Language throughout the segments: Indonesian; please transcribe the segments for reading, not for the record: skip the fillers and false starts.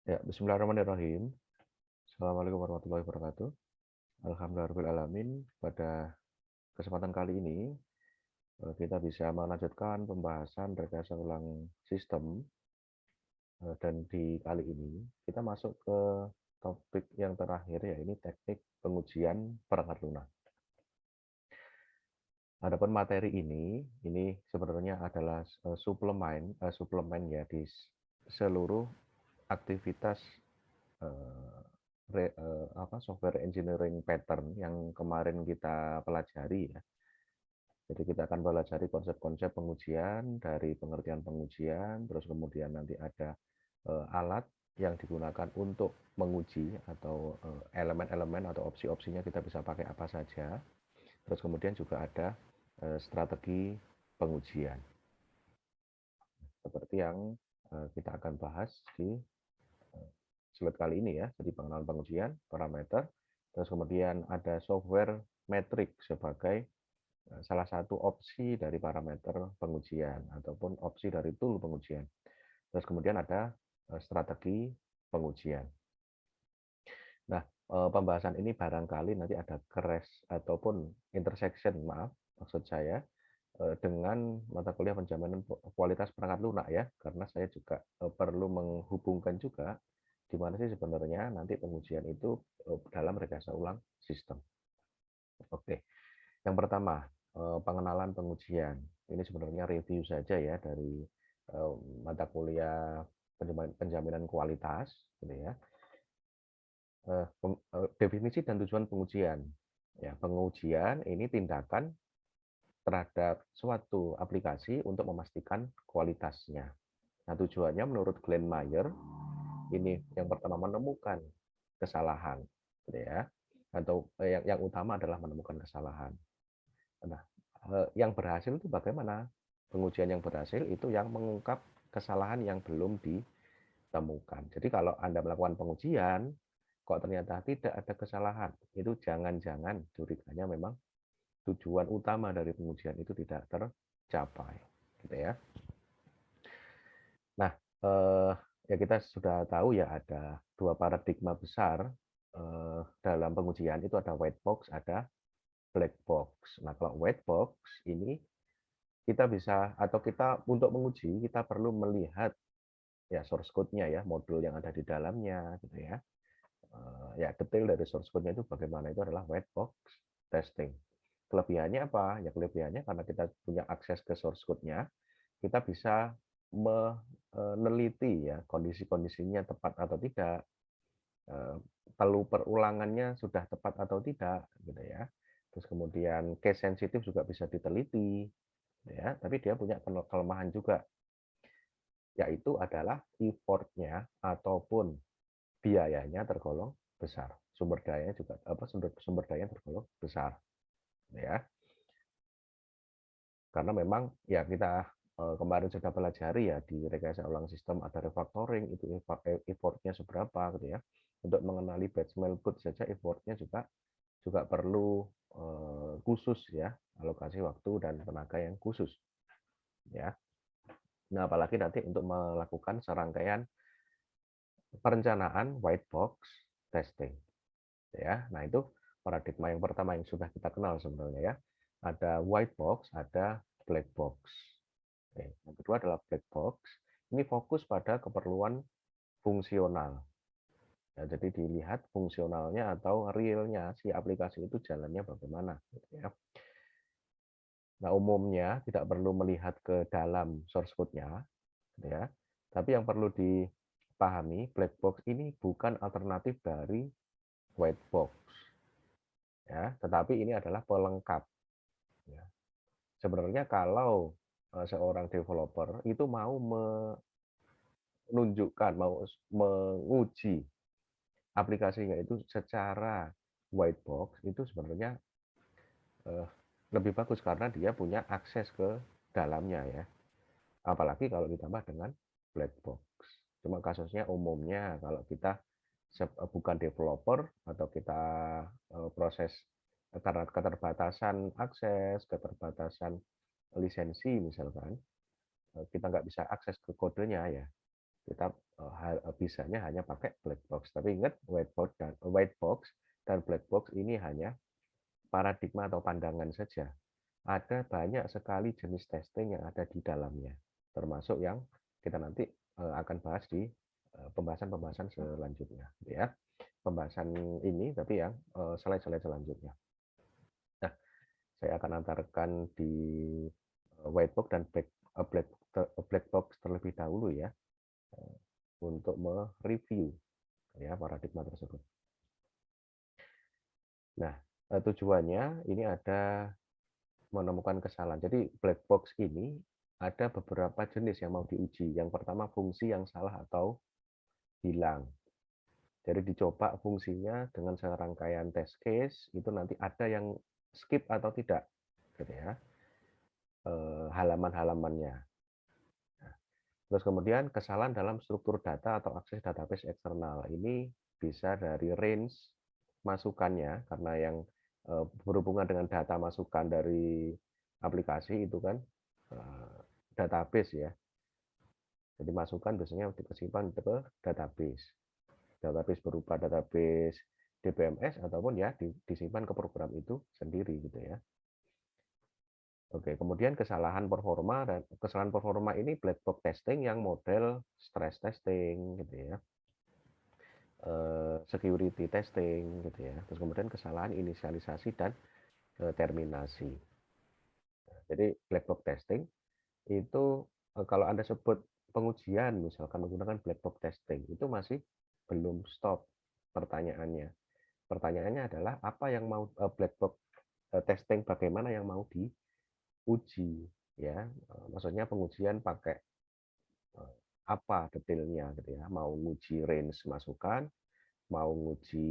Ya, bismillahirrahmanirrahim. Assalamualaikum warahmatullahi wabarakatuh. Alhamdulillahirrahmanirrahim. Pada kesempatan kali ini, kita bisa melanjutkan pembahasan rekayasa ulang sistem. Dan di kali ini, kita masuk ke topik yang terakhir, yaitu teknik pengujian perangkat lunak. Adapun materi ini sebenarnya adalah suplemen ya di seluruh aktivitas software engineering pattern yang kemarin kita pelajari ya. Jadi kita akan pelajari konsep-konsep pengujian, dari pengertian pengujian, terus kemudian nanti ada alat yang digunakan untuk menguji atau elemen-elemen atau opsi-opsinya kita bisa pakai apa saja. Terus kemudian juga ada strategi pengujian. Seperti yang kita akan bahas di slide kali ini ya, jadi pengenalan pengujian, parameter, terus kemudian ada software metrik sebagai salah satu opsi dari parameter pengujian ataupun opsi dari tool pengujian. Terus kemudian ada strategi pengujian. Nah, pembahasan ini barangkali nanti ada crash ataupun intersection, maksud saya dengan mata kuliah penjaminan kualitas perangkat lunak ya, karena saya juga perlu menghubungkan juga di mana sih sebenarnya nanti pengujian itu dalam rekayasa ulang sistem. Oke, yang pertama pengenalan pengujian. Ini sebenarnya review saja ya dari mata kuliah penjaminan kualitas, gitu ya. Definisi dan tujuan pengujian. Ya, pengujian ini tindakan terhadap suatu aplikasi untuk memastikan kualitasnya. Nah, tujuannya menurut Glenn Mayer ini yang pertama menemukan kesalahan, gitu ya. Atau yang utama adalah menemukan kesalahan. Nah, yang berhasil itu bagaimana? Pengujian yang berhasil itu yang mengungkap kesalahan yang belum ditemukan. Jadi kalau Anda melakukan pengujian, kok ternyata tidak ada kesalahan, itu jangan-jangan curiganya memang tujuan utama dari pengujian itu tidak tercapai, gitu ya. Nah, ya kita sudah tahu ya ada dua paradigma besar dalam pengujian, itu ada white box, ada black box. Nah, kalau white box ini kita bisa atau kita untuk menguji kita perlu melihat ya source code-nya ya, modul yang ada di dalamnya gitu ya. Ya detail dari source code-nya itu bagaimana, itu adalah white box testing. Kelebihannya apa? Ya kelebihannya karena kita punya akses ke source code-nya, kita bisa meneliti ya kondisi-kondisinya tepat atau tidak, perlu perulangannya sudah tepat atau tidak, gitu ya. Terus kemudian case sensitif juga bisa diteliti, ya. Tapi dia punya kelemahan juga, yaitu adalah effort-nya ataupun biayanya tergolong besar. Sumber dayanya juga sumber daya tergolong besar, ya. Karena memang ya kita kemarin sudah pelajari ya di rekayasa ulang sistem ada refactoring, itu effortnya seberapa gitu ya. Untuk mengenali batch mailboot saja effortnya juga perlu khusus ya, alokasi waktu dan tenaga yang khusus ya. Nah, apalagi nanti untuk melakukan serangkaian perencanaan white box testing ya. Nah, itu paradigma yang pertama yang sudah kita kenal sebenarnya ya. Ada white box, ada black box. Oke. Yang kedua adalah black box. Ini fokus pada keperluan fungsional. Ya, jadi dilihat fungsionalnya atau realnya si aplikasi itu jalannya bagaimana. Gitu ya. Nah, umumnya tidak perlu melihat ke dalam source code-nya, gitu ya. Tapi yang perlu dipahami, black box ini bukan alternatif dari white box, ya. Tetapi ini adalah pelengkap. Ya. Sebenarnya kalau seorang developer itu mau menunjukkan, mau menguji aplikasinya itu secara white box, itu sebenarnya lebih bagus karena dia punya akses ke dalamnya ya. Apalagi kalau ditambah dengan black box. Cuma kasusnya umumnya kalau kita bukan developer atau kita proses karena keterbatasan akses, keterbatasan lisensi misalkan, kita nggak bisa akses ke kodenya ya. Kita bisanya hanya pakai black box. Tapi ingat white box dan black box ini hanya paradigma atau pandangan saja. Ada banyak sekali jenis testing yang ada di dalamnya, termasuk yang kita nanti akan bahas di pembahasan-pembahasan selanjutnya, gitu ya. Pembahasan ini tapi yang slide-slide selanjutnya. Nah, saya akan antarkan di white box dan black box terlebih dahulu ya, untuk mereview ya paradigma tersebut. Nah, tujuannya ini ada menemukan kesalahan. Jadi black box ini ada beberapa jenis yang mau diuji. Yang pertama fungsi yang salah atau hilang. Jadi dicoba fungsinya dengan serangkaian test case, itu nanti ada yang skip atau tidak, gitu ya, halaman-halamannya. Terus kemudian kesalahan dalam struktur data atau akses database eksternal. Ini bisa dari range masukannya, karena yang berhubungan dengan data masukan dari aplikasi itu kan database ya. Jadi masukan biasanya disimpan ke database. Database berupa database DBMS ataupun ya disimpan ke program itu sendiri gitu ya. Oke, kemudian kesalahan performa ini black box testing yang model stress testing gitu ya. Security testing gitu ya. Terus kemudian kesalahan inisialisasi dan terminasi. Jadi black box testing itu kalau Anda sebut pengujian misalkan menggunakan black box testing itu masih belum stop pertanyaannya. Pertanyaannya adalah apa yang mau black box testing, bagaimana yang mau diuji ya. Maksudnya pengujian pakai apa detailnya gitu ya. Mau nguji range masukan, mau nguji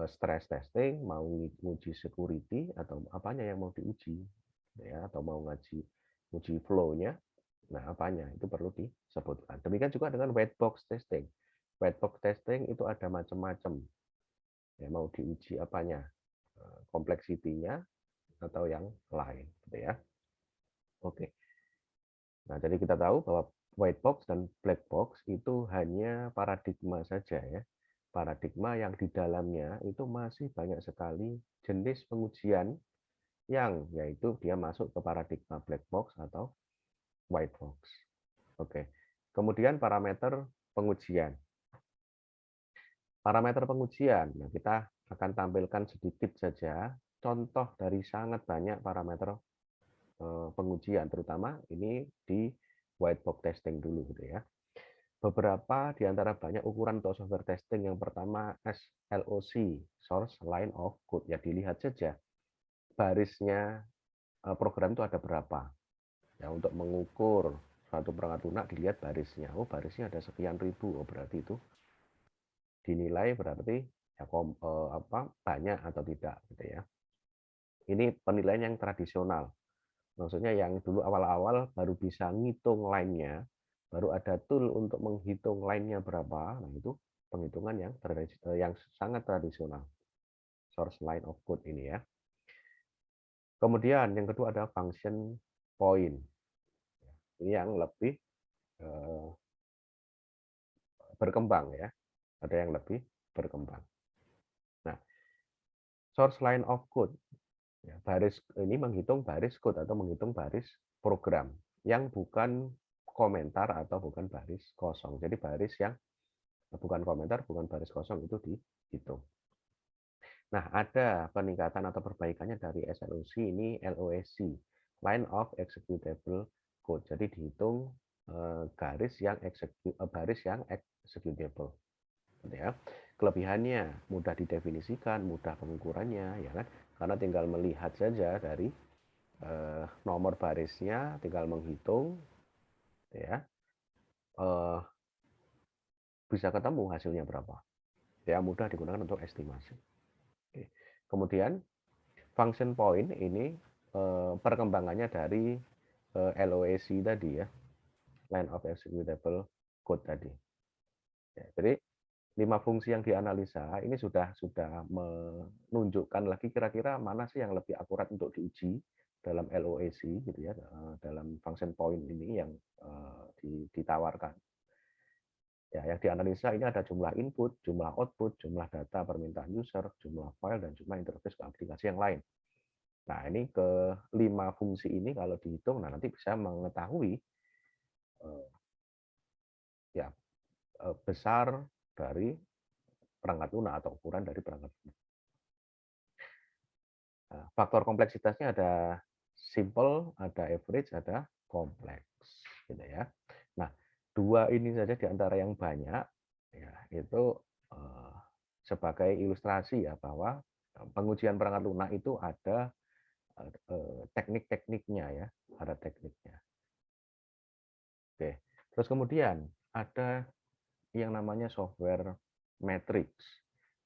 stress testing, mau nguji security atau apanya yang mau diuji ya, atau mau nguji flow-nya. Nah, apanya itu perlu disebutkan. Demikian juga dengan white box testing. White box testing itu ada macam-macam. Ya, mau diuji apanya? Kompleksitinya atau yang lain, gitu ya. Oke. Nah, jadi kita tahu bahwa white box dan black box itu hanya paradigma saja ya. Paradigma yang di dalamnya itu masih banyak sekali jenis pengujian yang yaitu dia masuk ke paradigma black box atau white box. Oke. Kemudian parameter pengujian. Parameter pengujian. Nah, kita akan tampilkan sedikit saja contoh dari sangat banyak parameter pengujian, terutama ini di white box testing dulu gitu ya. Beberapa di antara banyak ukuran untuk software testing. Yang pertama SLOC, source line of code. Ya dilihat saja barisnya program itu ada berapa. Ya untuk mengukur suatu perangkat lunak dilihat barisnya. Oh, barisnya ada sekian ribu. Oh, berarti itu dinilai berarti ya banyak atau tidak gitu ya. Ini penilaian yang tradisional. Maksudnya yang dulu awal-awal baru bisa ngitung line-nya, baru ada tool untuk menghitung line-nya berapa. Nah, itu penghitungan yang sangat tradisional. Source line of code ini ya. Kemudian yang kedua ada function point. Ini yang lebih berkembang ya. Ada yang lebih berkembang. Nah, source line of code. Ya, baris ini menghitung baris code atau menghitung baris program yang bukan komentar atau bukan baris kosong. Jadi baris yang bukan komentar, bukan baris kosong itu dihitung. Nah, ada peningkatan atau perbaikannya dari SLOC ini LOSC, line of executable code. Jadi dihitung baris yang executable. Ya. Kelebihannya mudah didefinisikan, mudah pengukurannya, ya kan? Karena tinggal melihat saja dari nomor barisnya, tinggal menghitung, ya bisa ketemu hasilnya berapa. Ya mudah digunakan untuk estimasi. Oke. Kemudian function point ini perkembangannya dari LOAC tadi ya, line of executable code tadi. Ya, jadi 5 fungsi yang dianalisa ini sudah menunjukkan lagi kira-kira mana sih yang lebih akurat untuk diuji dalam LOAC gitu ya, dalam function point ini yang ditawarkan. Ya, yang dianalisa ini ada jumlah input, jumlah output, jumlah data permintaan user, jumlah file, dan jumlah interface ke aplikasi yang lain. Nah, ini ke 5 fungsi ini kalau dihitung, nah nanti bisa mengetahui eh, ya besar dari perangkat lunak atau ukuran dari perangkat lunak. Nah, faktor kompleksitasnya ada simple, ada average, ada kompleks, gitu ya. Nah, dua ini saja di antara yang banyak, ya itu eh, sebagai ilustrasi ya bahwa pengujian perangkat lunak itu ada teknik-tekniknya ya, ada tekniknya. Oke, terus kemudian ada yang namanya software matrix.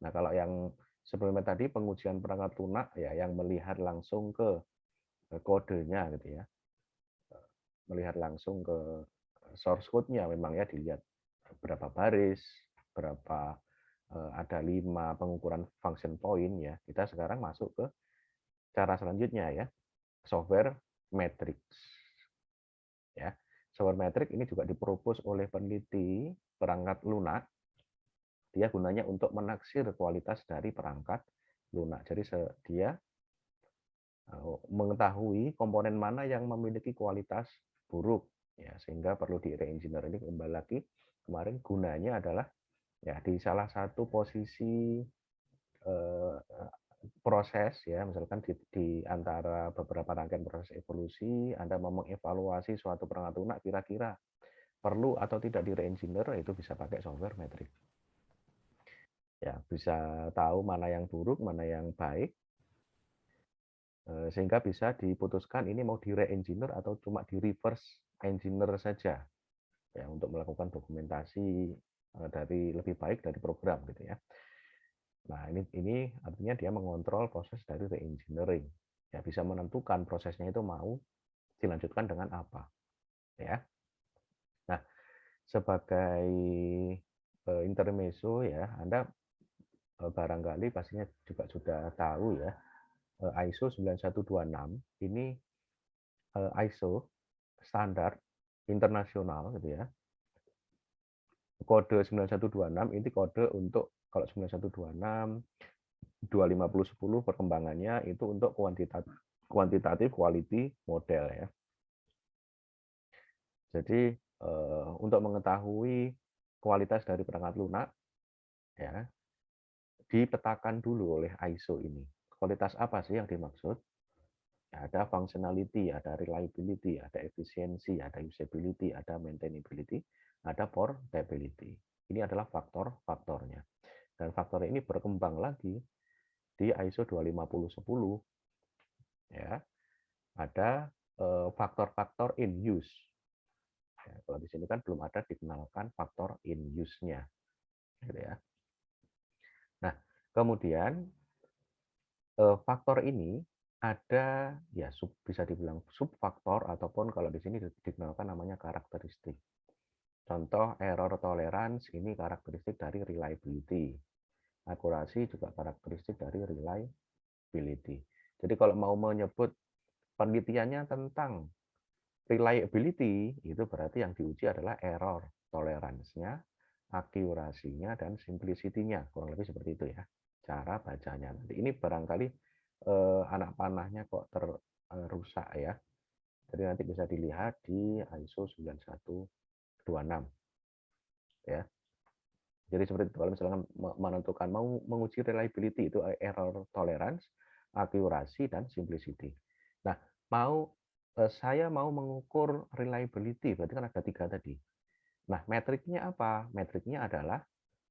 Nah, kalau yang sebelumnya tadi pengujian perangkat lunak ya yang melihat langsung ke kodenya gitu ya. Melihat langsung ke source code-nya memang ya dilihat berapa baris, berapa ada 5 pengukuran function point ya. Kita sekarang masuk ke cara selanjutnya ya, software matrix. Ya. Software matrix ini juga dipropos oleh peneliti perangkat lunak. Dia gunanya untuk menaksir kualitas dari perangkat lunak. Jadi dia mengetahui komponen mana yang memiliki kualitas buruk ya sehingga perlu di re-engineer. Ini kembali lagi kemarin gunanya adalah ya di salah satu posisi eh, proses ya misalkan di antara beberapa rangkaian proses evolusi Anda mau mengevaluasi suatu perangkat lunak kira-kira perlu atau tidak di re-engineer itu bisa pakai software metric. Ya, bisa tahu mana yang buruk, mana yang baik, sehingga bisa diputuskan ini mau di re-engineer atau cuma di reverse engineer saja ya untuk melakukan dokumentasi dari lebih baik dari program gitu ya. Nah, ini artinya dia mengontrol proses dari re-engineering. Ya bisa menentukan prosesnya itu mau dilanjutkan dengan apa ya. Nah, sebagai intermezzo ya, Anda barangkali pastinya juga sudah tahu ya, ISO 9126 ini ISO standar internasional gitu ya. Kode 9126 ini kode untuk kalau 9126 2510 perkembangannya itu untuk kuantitatif quality model ya. Jadi untuk mengetahui kualitas dari perangkat lunak ya dipetakan dulu oleh ISO ini. Kualitas apa sih yang dimaksud? Ada functionality, ada reliability, ada efisiensi, ada usability, ada maintainability, ada portability. Ini adalah faktor-faktornya. Dan faktor ini berkembang lagi di ISO 25010 ya. Ada faktor-faktor in use. Ya, kalau di sini kan belum ada dikenalkan faktor in use-nya. Gitu ya. Nah, kemudian faktor ini ada ya bisa dibilang subfaktor ataupun kalau di sini dikenalkan namanya karakteristik. Contoh error tolerance ini karakteristik dari reliability. Akurasi juga karakteristik dari reliability. Jadi kalau mau menyebut penelitiannya tentang reliability itu berarti yang diuji adalah error tolerance-nya, akurasinya dan simplicity-nya. Kurang lebih seperti itu ya. Cara bacanya. Nanti ini barangkali anak panahnya kok terrusak ya. Jadi nanti bisa dilihat di ISO 9126 ya. Jadi seperti itu kalau misalkan menentukan mau menguji reliability itu error tolerance, akurasi dan simplicity. Nah, saya mau mengukur reliability berarti kan ada 3 tadi. Nah, metriknya apa? Metriknya adalah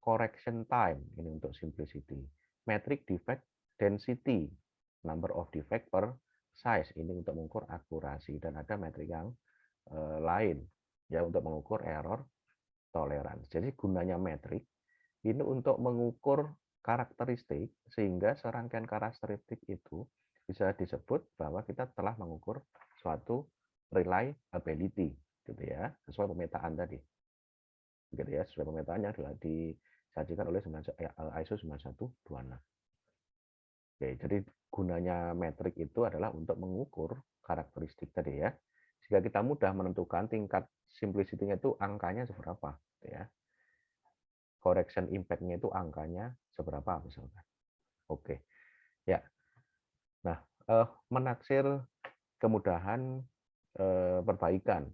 correction time ini untuk simplicity. Metrik defect density, number of defect per size ini untuk mengukur akurasi dan ada metrik yang lain ya untuk mengukur error tolerance. Jadi gunanya metrik ini untuk mengukur karakteristik sehingga serangkaian karakteristik itu bisa disebut bahwa kita telah mengukur suatu reliability gitu ya sesuai pemetaan tadi gitu ya sesuai pemetaannya adalah disajikan oleh ISO 9126. Oke, jadi gunanya metrik itu adalah untuk mengukur karakteristik tadi ya sehingga kita mudah menentukan tingkat simplicity-nya itu angkanya seberapa gitu ya. correction impact-nya itu angkanya seberapa misalkan. Oke, ya. Nah, menaksir kemudahan perbaikan.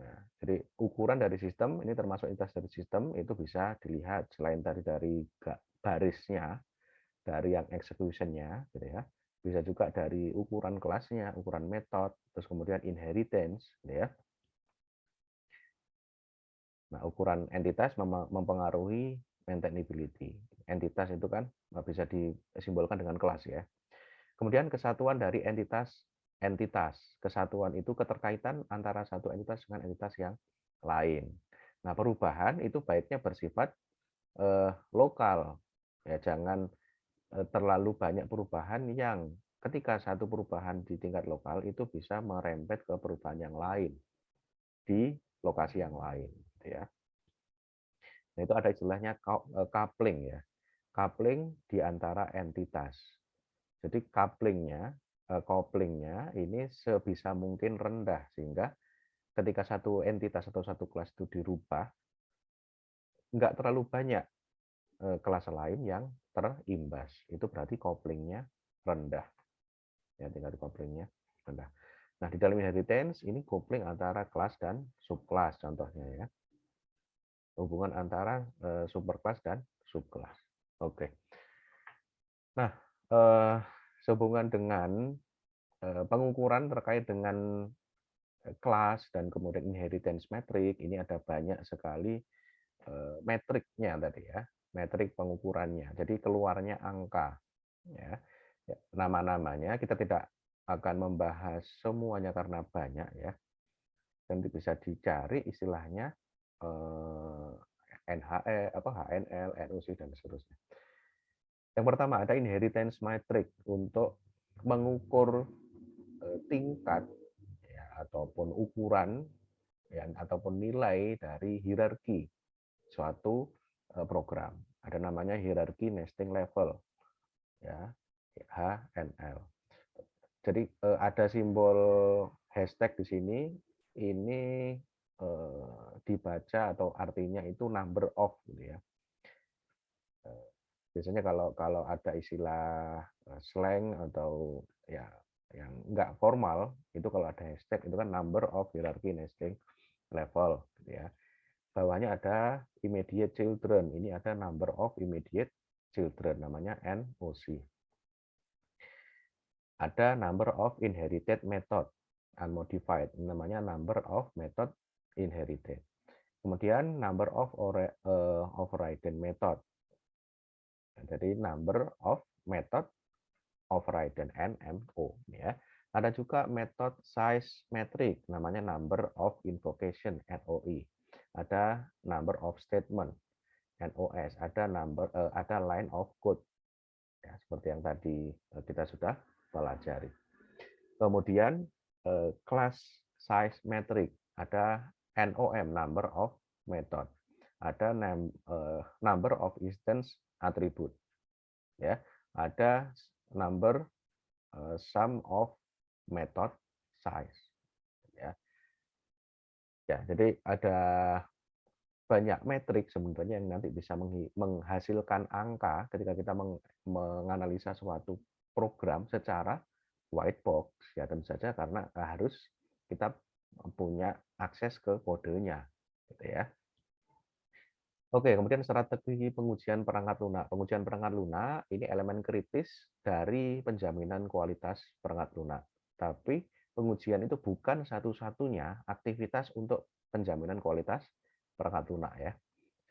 Nah, jadi ukuran dari sistem ini termasuk entitas dari sistem itu bisa dilihat selain tadi dari barisnya, dari yang execution-nya, gitu ya. Bisa juga dari ukuran kelasnya, ukuran metode, terus kemudian inheritance, gitu ya. Nah, ukuran entitas mempengaruhi maintainability. Entitas itu kan bisa disimbolkan dengan kelas ya. Kemudian kesatuan dari entitas. Kesatuan itu keterkaitan antara satu entitas dengan entitas yang lain. Nah, perubahan itu baiknya bersifat lokal. Ya, jangan terlalu banyak perubahan yang ketika satu perubahan di tingkat lokal itu bisa merembet ke perubahan yang lain di lokasi yang lain, gitu ya. Nah, itu ada istilahnya coupling ya. Coupling di antara entitas. Jadi couplingnya ini sebisa mungkin rendah sehingga ketika satu entitas atau satu kelas itu dirubah, nggak terlalu banyak kelas lain yang terimbas. Itu berarti couplingnya rendah. Ya, tingkat couplingnya rendah. Nah, di dalam inheritance ini coupling antara kelas dan subkelas contohnya ya. Hubungan antara superkelas dan subkelas. Oke. Nah, sehubungan dengan pengukuran terkait dengan kelas dan kemudian inheritance metric, ini ada banyak sekali metriknya tadi ya, metrik pengukurannya. Jadi keluarnya angka. Ya. Nama-namanya kita tidak akan membahas semuanya karena banyak ya. Dan bisa dicari istilahnya HNL, NUC dan seterusnya. Yang pertama ada inheritance metric untuk mengukur tingkat ya, ataupun ukuran ya, ataupun nilai dari hierarki suatu program. Ada namanya hierarki nesting level ya, HNL. Jadi ada simbol hashtag di sini, ini dibaca atau artinya itu number of gitu ya. Biasanya kalau ada istilah slang atau ya yang enggak formal itu kalau ada hashtag itu kan number of hierarchy nesting level gitu ya. Bawahnya ada immediate children, ini ada number of immediate children namanya NOC. Ada number of inherited method unmodified namanya number of method inherited. Kemudian number of overridden method. Jadi number of method overridden NMO ya. Ada juga method size metric namanya number of invocation NOI. Ada number of statement NOS, ada line of code ya, seperti yang tadi kita sudah pelajari. Kemudian class size metric ada NOM number of method. Ada number of instance attribute ya. Ada number sum of method size ya. Ya, jadi ada banyak metrik sebenarnya yang nanti bisa menghasilkan angka ketika kita menganalisa suatu program secara white box ya, tentu saja karena harus kita punya akses ke kodenya gitu ya. Oke, kemudian strategi pengujian perangkat lunak. Pengujian perangkat lunak ini elemen kritis dari penjaminan kualitas perangkat lunak. Tapi pengujian itu bukan satu-satunya aktivitas untuk penjaminan kualitas perangkat lunak ya.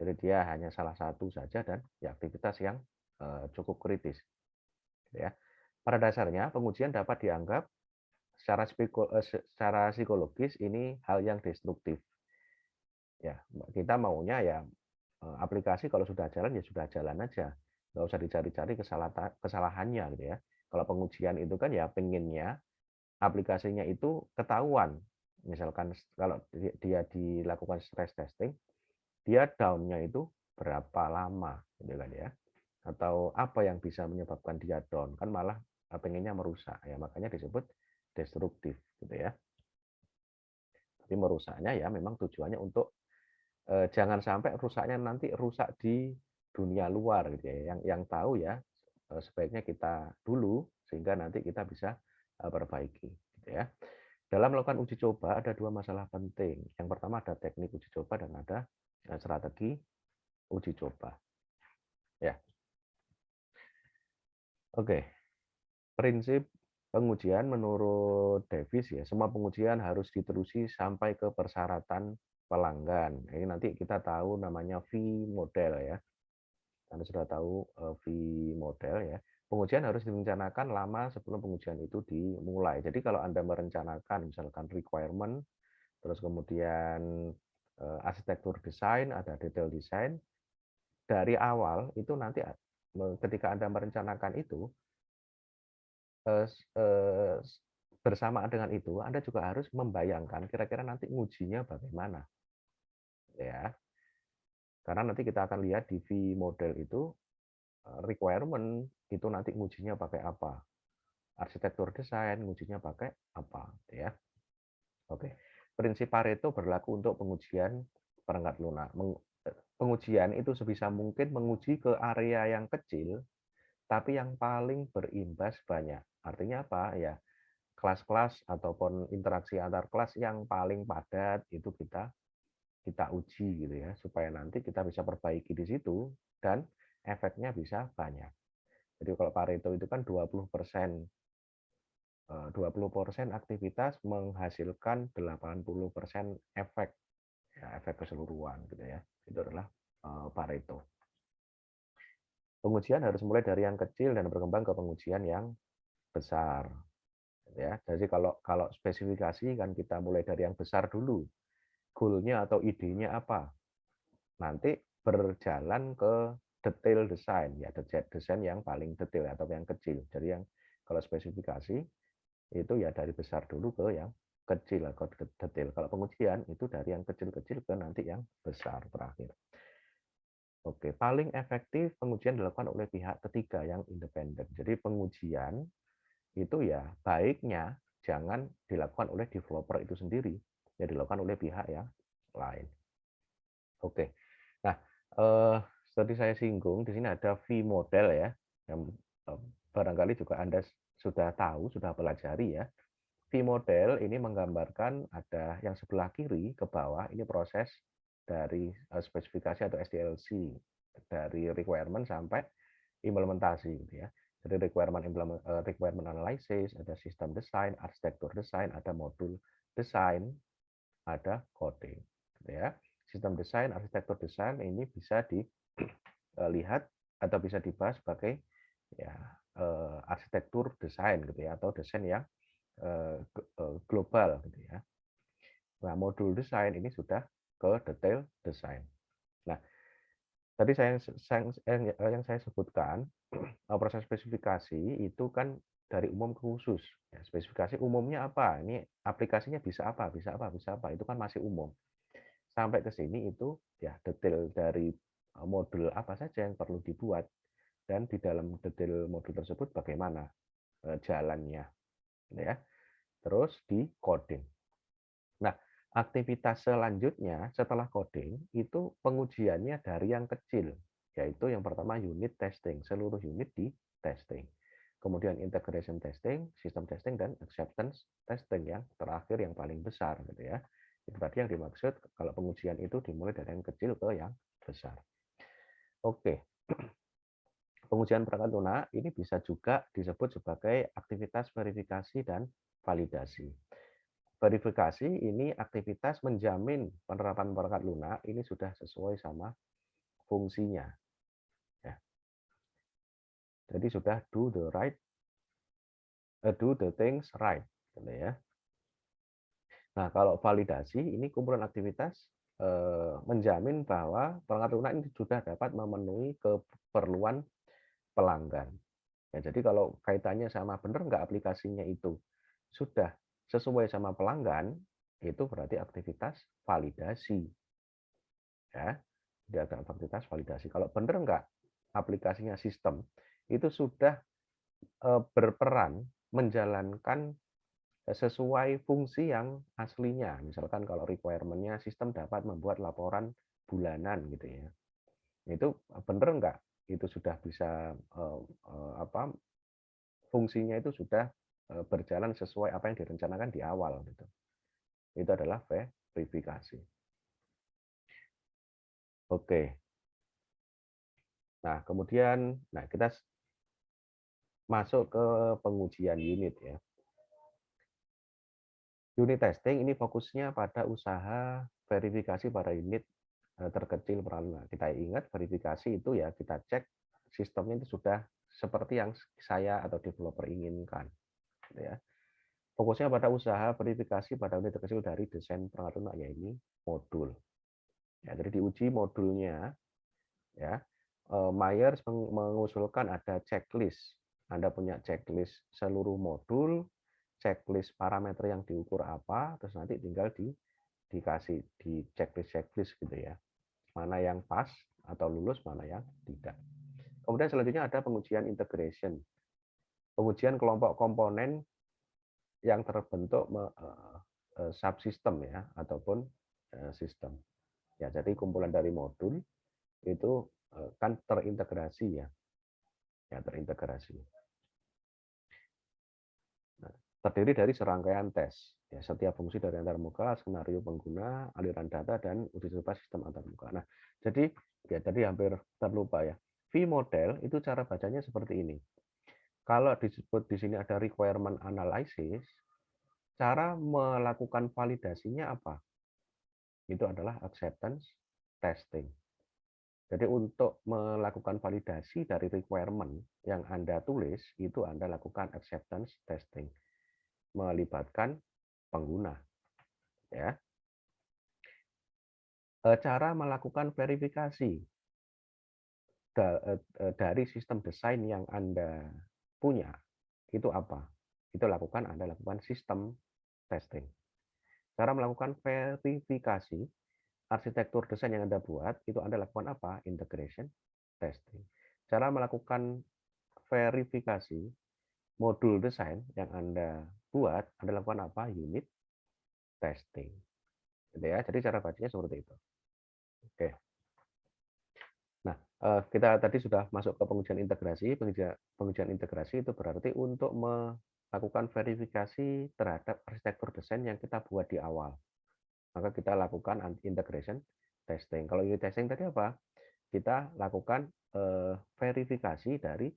Jadi dia hanya salah satu saja dan ya, aktivitas yang cukup kritis. Ya. Pada dasarnya pengujian dapat dianggap secara psikologis ini hal yang destruktif. Ya, kita maunya ya aplikasi kalau sudah jalan ya sudah jalan aja, nggak usah dicari-cari kesalahannya gitu ya. Kalau pengujian itu kan ya pengennya aplikasinya itu ketahuan. Misalkan kalau dia dilakukan stress testing, dia down-nya itu berapa lama gitu kan ya. Atau apa yang bisa menyebabkan dia down, kan malah pengennya merusak ya, makanya disebut destruktif gitu ya. Tapi merusaknya ya memang tujuannya untuk jangan sampai rusaknya nanti rusak di dunia luar gitu ya. Yang tahu ya sebaiknya kita dulu sehingga nanti kita bisa perbaiki gitu ya. Dalam melakukan uji coba ada dua masalah penting. Yang pertama ada teknik uji coba dan ada strategi uji coba. Ya, oke. Prinsip pengujian menurut Davis ya, semua pengujian harus diterusi sampai ke persyaratan pelanggan. Ini nanti kita tahu namanya V model ya. Anda sudah tahu V model ya. Pengujian harus direncanakan lama sebelum pengujian itu dimulai. Jadi kalau Anda merencanakan misalkan requirement, terus kemudian arsitektur desain, ada detail desain, dari awal itu nanti ketika Anda merencanakan itu, bersamaan dengan itu Anda juga harus membayangkan kira-kira nanti ngujinya bagaimana, ya. Karena nanti kita akan lihat di V model itu requirement itu nanti ngujinya pakai apa, arsitektur desain ngujinya pakai apa, ya. Oke, prinsip Pareto berlaku untuk pengujian perangkat lunak. Pengujian itu sebisa mungkin menguji ke area yang kecil, tapi yang paling berimbas banyak. Artinya apa? Ya, kelas-kelas ataupun interaksi antar kelas yang paling padat itu kita uji gitu ya, supaya nanti kita bisa perbaiki di situ dan efeknya bisa banyak. Jadi kalau Pareto itu kan 20%, 20% aktivitas menghasilkan 80% efek, ya, efek keseluruhan gitu ya. Itu adalah Pareto. Pengujian harus mulai dari yang kecil dan berkembang ke pengujian yang besar. Ya, jadi kalau kalau spesifikasi kan kita mulai dari yang besar dulu. Goal-nya atau idenya apa? Nanti berjalan ke detail desain, ya desain yang paling detail atau yang kecil. Jadi yang kalau spesifikasi itu ya dari besar dulu ke yang kecil atau detail. Kalau pengujian itu dari yang kecil-kecil ke nanti yang besar terakhir. Oke, paling efektif pengujian dilakukan oleh pihak ketiga yang independen. Jadi pengujian itu ya baiknya jangan dilakukan oleh developer itu sendiri, ya dilakukan oleh pihak yang lain. Oke. Nah, seperti saya singgung di sini ada V model ya, yang barangkali juga Anda sudah tahu, sudah pelajari ya. V model ini menggambarkan ada yang sebelah kiri ke bawah ini proses dari spesifikasi atau SDLC dari requirement sampai implementasi gitu ya. Jadi requirement analysis, ada sistem desain, arsitektur desain, ada modul desain, ada coding gitu ya. Sistem desain, arsitektur desain ini bisa dilihat atau bisa dibahas sebagai ya arsitektur desain gitu ya, atau desain yang global gitu ya. Nah, modul desain ini sudah ke detail desain. Nah, tadi yang saya sebutkan proses spesifikasi itu kan dari umum ke khusus. Ya, spesifikasi umumnya apa? Ini aplikasinya bisa apa, bisa apa, bisa apa. Itu kan masih umum. Sampai ke sini itu ya detail dari modul apa saja yang perlu dibuat dan di dalam detail modul tersebut bagaimana jalannya, ya. Terus di coding. Nah, aktivitas selanjutnya setelah coding itu pengujiannya dari yang kecil, yaitu yang pertama unit testing, seluruh unit di testing. Kemudian integration testing, system testing, dan acceptance testing yang terakhir yang paling besar gitu ya. Itu tadi yang dimaksud kalau pengujian itu dimulai dari yang kecil ke yang besar. Oke. Pengujian perangkat lunak ini bisa juga disebut sebagai aktivitas verifikasi dan validasi. Verifikasi ini aktivitas menjamin penerapan perangkat lunak ini sudah sesuai sama fungsinya. Ya. Jadi sudah do the things right, gitu ya. Nah, kalau validasi ini kumpulan aktivitas menjamin bahwa perangkat lunak ini sudah dapat memenuhi keperluan pelanggan. Ya, jadi kalau kaitannya sama benar nggak aplikasinya itu sudah sesuai sama pelanggan, itu berarti aktivitas validasi. Ya, dia ada aktivitas validasi. Kalau benar nggak aplikasinya sistem itu sudah berperan menjalankan sesuai fungsi yang aslinya. Misalkan kalau requirement-nya sistem dapat membuat laporan bulanan gitu ya. Itu benar nggak? Itu sudah bisa apa fungsinya itu sudah berjalan sesuai apa yang direncanakan di awal gitu. Itu adalah verifikasi. Oke. Nah, kemudian kita masuk ke pengujian unit ya. Unit testing ini fokusnya pada usaha verifikasi pada unit terkecil peran. Kita ingat verifikasi itu ya kita cek sistemnya itu sudah seperti yang saya atau developer inginkan. Gitu ya. Fokusnya pada usaha verifikasi pada unit terkecil dari desain perangkat lunak, yaitu modul. Ya, jadi diuji modulnya ya. Myers mengusulkan ada checklist. Anda punya checklist seluruh modul, checklist parameter yang diukur apa, terus nanti tinggal dikasih di checklist gitu ya. Mana yang pas atau lulus, mana yang tidak. Kemudian selanjutnya ada pengujian integration. Pengujian kelompok komponen yang terbentuk subsistem ya ataupun sistem. Ya, jadi kumpulan dari modul itu kan terintegrasi ya. Ya, terintegrasi. Nah, terdiri dari serangkaian tes. Ya, setiap fungsi dari antarmuka, skenario pengguna, aliran data, dan uji coba sistem antarmuka. Nah, jadi hampir terlupa ya. V-model itu cara bacanya seperti ini. Kalau disebut di sini ada requirement analysis, cara melakukan validasinya apa? Itu adalah acceptance testing. Jadi untuk melakukan validasi dari requirement yang Anda tulis, itu Anda lakukan acceptance testing. Melibatkan pengguna. Ya. Cara melakukan verifikasi dari sistem desain yang Anda punya, itu apa? Anda lakukan sistem testing. Cara melakukan verifikasi arsitektur desain yang Anda buat, itu Anda lakukan apa? Integration testing. Cara melakukan verifikasi modul desain yang Anda buat, Anda lakukan apa? Unit testing. Gitu ya. Jadi cara bacanya seperti itu. Oke. Nah, kita tadi sudah masuk ke pengujian integrasi. Pengujian integrasi itu berarti untuk melakukan verifikasi terhadap arsitektur desain yang kita buat di awal. Maka kita lakukan integration testing. Kalau unit testing tadi apa? Kita lakukan verifikasi dari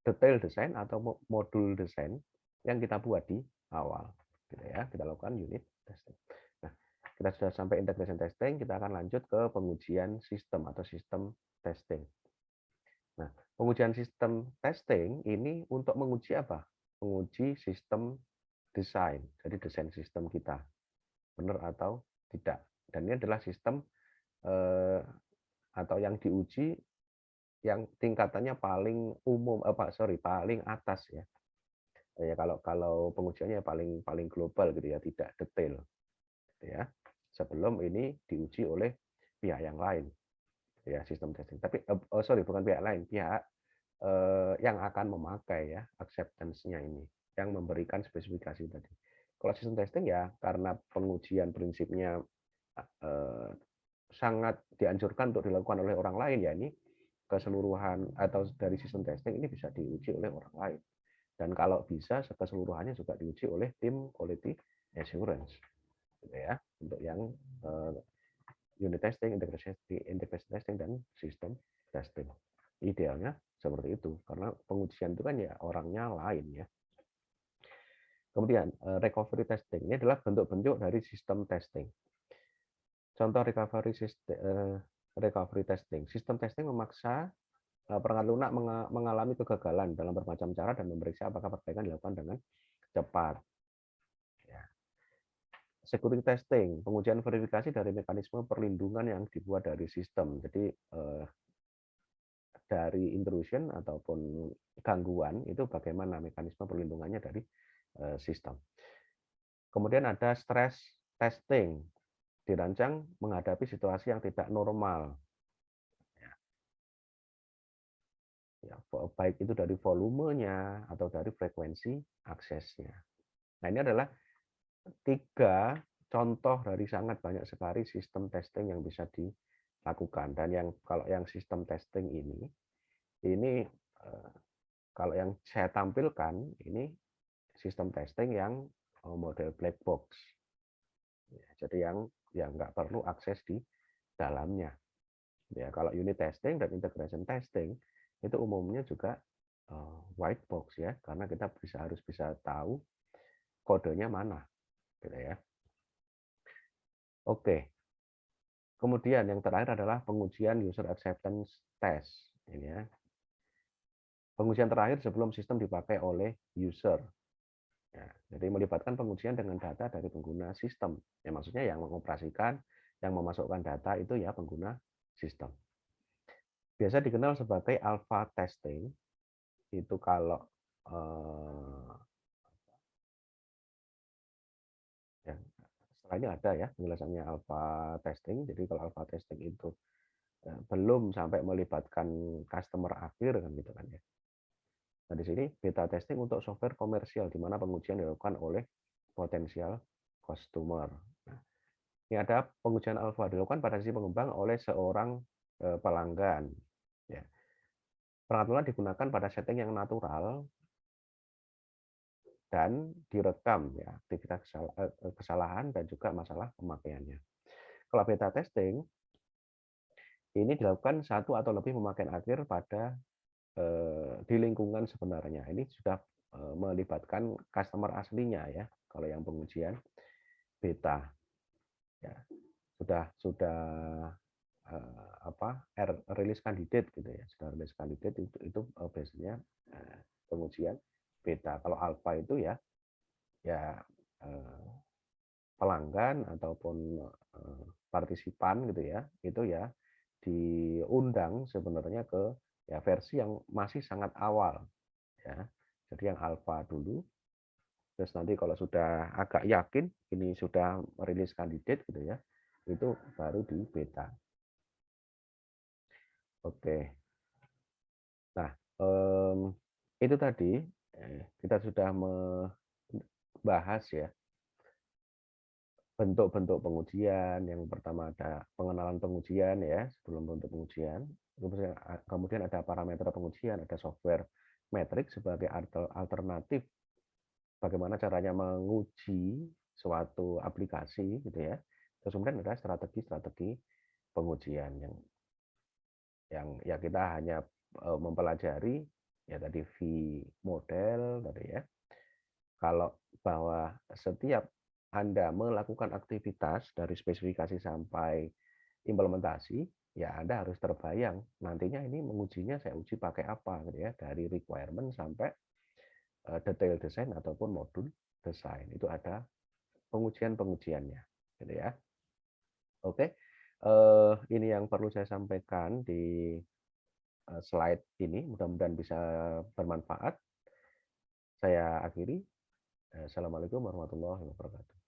detail desain atau modul desain yang kita buat di awal. Gitu ya, kita lakukan unit testing. Nah, kita sudah sampai integration testing, kita akan lanjut ke pengujian sistem atau sistem testing. Nah, pengujian sistem testing ini untuk menguji apa? Menguji sistem desain. Jadi desain sistem kita benar atau tidak. Dan ini adalah sistem atau yang diuji yang tingkatannya paling umum, paling atas ya. Ya kalau pengujiannya paling global gitu ya, tidak detail gitu ya. Sebelum ini diuji oleh pihak yang lain ya sistem testing. Tapi bukan pihak lain, pihak yang akan memakai ya acceptance-nya ini, yang memberikan spesifikasi tadi. Kalau sistem testing ya karena pengujian prinsipnya sangat dianjurkan untuk dilakukan oleh orang lain ya, ini keseluruhan atau dari sistem testing ini bisa diuji oleh orang lain. Dan kalau bisa keseluruhannya juga diuji oleh tim quality assurance gitu ya, untuk yang unit testing, integration testing, dan sistem testing. Idealnya seperti itu, karena pengujian itu kan ya orangnya lain ya. Kemudian recovery testing ini adalah bentuk-bentuk dari sistem testing. Contoh recovery testing. Sistem testing memaksa perangkat lunak mengalami kegagalan dalam bermacam cara dan memeriksa apakah perbaikan dilakukan dengan cepat. Ya. Security testing, pengujian verifikasi dari mekanisme perlindungan yang dibuat dari sistem. Jadi dari intrusion ataupun gangguan itu bagaimana mekanisme perlindungannya dari sistem. Kemudian ada stress testing, dirancang menghadapi situasi yang tidak normal. Ya, baik itu dari volumenya atau dari frekuensi aksesnya. Nah, ini adalah 3 contoh dari sangat banyak sekali sistem testing yang bisa dilakukan. Dan kalau yang sistem testing ini kalau yang saya tampilkan ini sistem testing yang model black box. Ya, jadi yang nggak perlu akses di dalamnya. Ya, kalau unit testing dan integration testing itu umumnya juga white box ya, karena kita harus bisa tahu kodenya mana, gitu ya. Oke. Kemudian yang terakhir adalah pengujian user acceptance test. Ini ya. Pengujian terakhir sebelum sistem dipakai oleh user. Ya, jadi melibatkan pengujian dengan data dari pengguna sistem. Ya, maksudnya yang mengoperasikan, yang memasukkan data itu ya pengguna sistem. Biasa dikenal sebagai alpha testing. Itu kalau ya, setelah ini ada ya penjelasannya alpha testing. Jadi kalau alpha testing itu belum sampai melibatkan customer akhir kan gitu kan ya. Nah, di sini beta testing untuk software komersial di mana pengujian dilakukan oleh potensial customer. Nah, ini ada pengujian alpha dilakukan pada sisi pengembang oleh seorang pelanggan. Ya. Pengaturan digunakan pada setting yang natural dan direkam ya aktivitas kesalahan dan juga masalah pemakaiannya. Kalau beta testing ini dilakukan satu atau lebih pemakaian akhir pada di lingkungan sebenarnya. Ini sudah melibatkan customer aslinya ya. Kalau yang pengujian beta ya sudah release candidate gitu ya. Sudah release candidate itu biasanya pengujian beta. Kalau alpha itu ya pelanggan ataupun partisipan gitu ya. Itu ya diundang sebenarnya ke ya versi yang masih sangat awal ya. Jadi yang alpha dulu, terus nanti kalau sudah agak yakin ini sudah merilis kandidat gitu ya, itu baru di beta. Oke. Nah, itu tadi kita sudah membahas ya bentuk-bentuk pengujian. Yang pertama ada pengenalan pengujian ya sebelum bentuk pengujian. Kemudian ada parameter pengujian, ada software metrik sebagai alternatif bagaimana caranya menguji suatu aplikasi gitu ya. Terus kemudian ada strategi-strategi pengujian yang ya kita hanya mempelajari ya tadi V model tadi ya. Kalau bahwa setiap Anda melakukan aktivitas dari spesifikasi sampai implementasi, ya Anda harus terbayang nantinya ini mengujinya saya uji pakai apa gitu ya, dari requirement sampai detail desain ataupun modul desain. Itu ada pengujian-pengujiannya gitu ya. Oke. Ini yang perlu saya sampaikan di slide ini, mudah-mudahan bisa bermanfaat. Saya akhiri. Assalamualaikum warahmatullahi wabarakatuh.